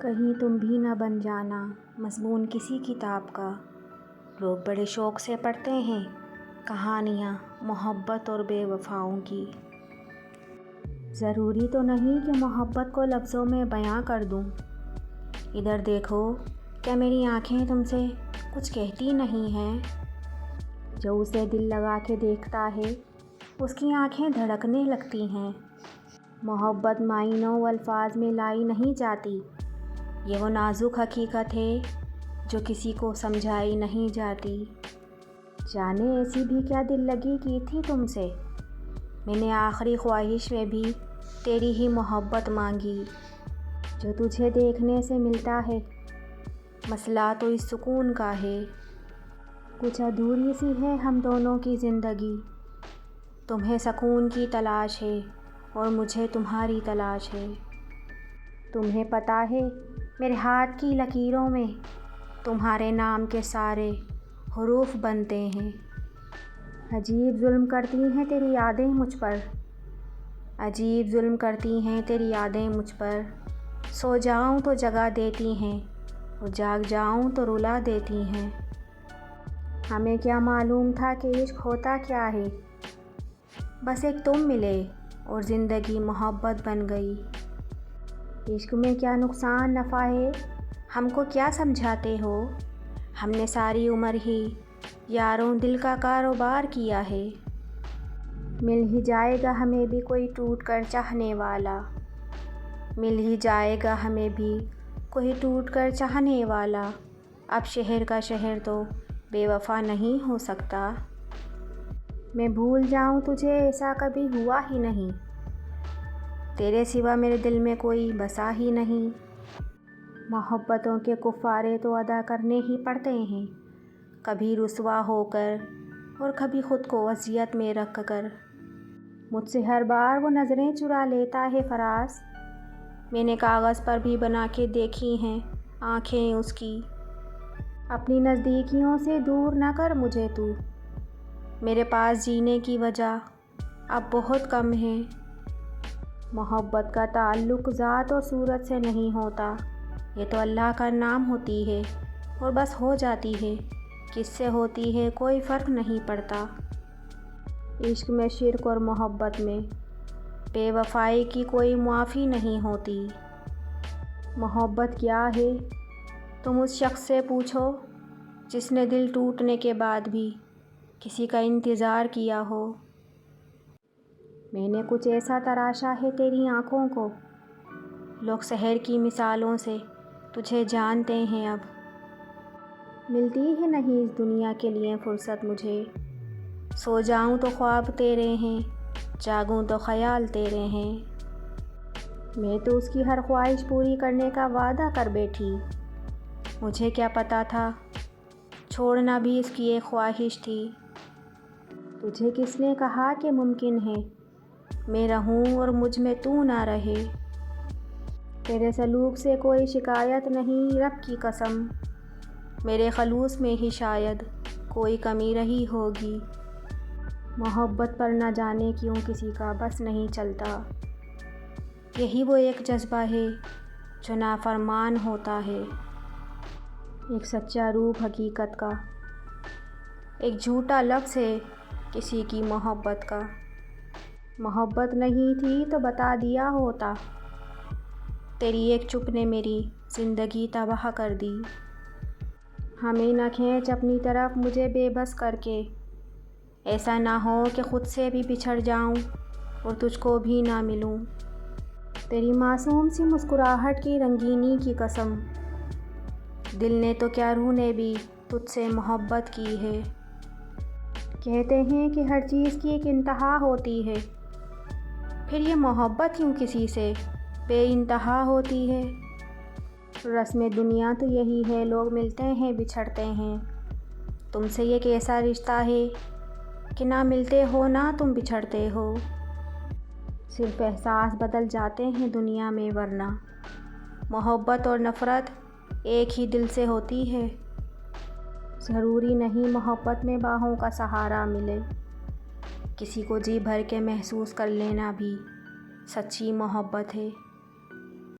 کہیں تم بھی نہ بن جانا مضمون کسی کتاب کا۔ لوگ بڑے شوق سے پڑھتے ہیں کہانیاں محبت اور بے وفاؤں کی۔ ضروری تو نہیں کہ محبت کو لفظوں میں بیاں کر دوں۔ ادھر دیکھو، کیا میری آنکھیں تم سے کچھ کہتی نہیں ہیں؟ جو اسے دل لگا کے دیکھتا ہے اس کی آنکھیں دھڑکنے لگتی ہیں۔ محبت معنیوں و الفاظ میں لائی نہیں جاتی، یہ وہ نازک حقیقت ہے جو کسی کو سمجھائی نہیں جاتی۔ جانے ایسی بھی کیا دل لگی کی تھی تم سے، میں نے آخری خواہش میں بھی تیری ہی محبت مانگی۔ جو تجھے دیکھنے سے ملتا ہے مسئلہ تو اس سکون کا ہے۔ کچھ ادھوری سی ہے ہم دونوں کی زندگی، تمہیں سکون کی تلاش ہے اور مجھے تمہاری تلاش ہے۔ تمہیں پتہ ہے میرے ہاتھ کی لکیروں میں تمہارے نام کے سارے حروف بنتے ہیں۔ عجیب ظلم کرتی ہیں تیری یادیں مجھ پر، عجیب ظلم کرتی ہیں تیری یادیں مجھ پر۔ سو جاؤں تو جگا دیتی ہیں اور جاگ جاؤں تو رلا دیتی ہیں۔ ہمیں کیا معلوم تھا کہ عشق ہوتا کیا ہے، بس ایک تم ملے اور زندگی محبت بن گئی۔ عشق میں کیا نقصان نفع ہے، ہم کو کیا سمجھاتے ہو؟ ہم نے ساری عمر ہی یاروں دل کا کاروبار کیا ہے۔ مل ہی جائے گا ہمیں بھی کوئی ٹوٹ کر چاہنے والا، مل ہی جائے گا ہمیں بھی کوئی ٹوٹ کر چاہنے والا۔ اب شہر کا شہر تو بے وفا نہیں ہو سکتا۔ میں بھول جاؤں تجھے ایسا کبھی ہوا ہی نہیں، تیرے سوا میرے دل میں کوئی بسا ہی نہیں۔ محبتوں کے کفارے تو ادا کرنے ہی پڑتے ہیں، کبھی رسوا ہو کر اور کبھی خود کو اذیت میں رکھ کر۔ مجھ سے ہر بار وہ نظریں چرا لیتا ہے فراز، میں نے کاغذ پر بھی بنا کے دیکھی ہیں آنکھیں اس کی۔ اپنی نزدیکیوں سے دور نہ کر مجھے تو، میرے پاس جینے کی وجہ اب بہت کم ہے۔ محبت کا تعلق ذات اور صورت سے نہیں ہوتا، یہ تو اللہ کا نام ہوتی ہے اور بس ہو جاتی ہے۔ کس سے ہوتی ہے کوئی فرق نہیں پڑتا۔ عشق میں شرک اور محبت میں بے وفائی کی کوئی معافی نہیں ہوتی۔ محبت کیا ہے تم اس شخص سے پوچھو جس نے دل ٹوٹنے کے بعد بھی کسی کا انتظار کیا ہو۔ میں نے کچھ ایسا تراشا ہے تیری آنکھوں کو، لوگ شہر کی مثالوں سے تجھے جانتے ہیں اب۔ ملتی ہی نہیں اس دنیا کے لیے فرصت مجھے، سو جاؤں تو خواب تیرے ہیں، جاگوں تو خیال تیرے ہیں۔ میں تو اس کی ہر خواہش پوری کرنے کا وعدہ کر بیٹھی، مجھے کیا پتہ تھا چھوڑنا بھی اس کی ایک خواہش تھی۔ تجھے کس نے کہا کہ ممکن ہے میں رہوں اور مجھ میں تو نہ رہے؟ تیرے سلوک سے کوئی شکایت نہیں رب کی قسم، میرے خلوص میں ہی شاید کوئی کمی رہی ہوگی۔ محبت پر نہ جانے کیوں کسی کا بس نہیں چلتا، یہی وہ ایک جذبہ ہے جو نافرمان ہوتا ہے۔ ایک سچا روپ حقیقت کا، ایک جھوٹا لفظ ہے کسی کی محبت کا۔ محبت نہیں تھی تو بتا دیا ہوتا، تیری ایک چپ نے میری زندگی تباہ کر دی۔ ہمیں نہ کھینچ اپنی طرف مجھے بے بس کر کے، ایسا نہ ہو کہ خود سے بھی بچھڑ جاؤں اور تجھ کو بھی نہ ملوں۔ تیری معصوم سی مسکراہٹ کی رنگینی کی قسم، دل نے تو کیا روح نے بھی تجھ سے محبت کی ہے۔ کہتے ہیں کہ ہر چیز کی ایک انتہا ہوتی ہے، پھر یہ محبت کیوں کسی سے بے انتہا ہوتی ہے؟ رسم دنیا تو یہی ہے، لوگ ملتے ہیں بچھڑتے ہیں۔ تم سے یہ کیسا رشتہ ہے کہ نہ ملتے ہو نہ تم بچھڑتے ہو؟ صرف احساس بدل جاتے ہیں دنیا میں، ورنہ محبت اور نفرت ایک ہی دل سے ہوتی ہے۔ ضروری نہیں محبت میں باہوں کا سہارا ملے، کسی کو جی بھر کے محسوس کر لینا بھی سچی محبت ہے۔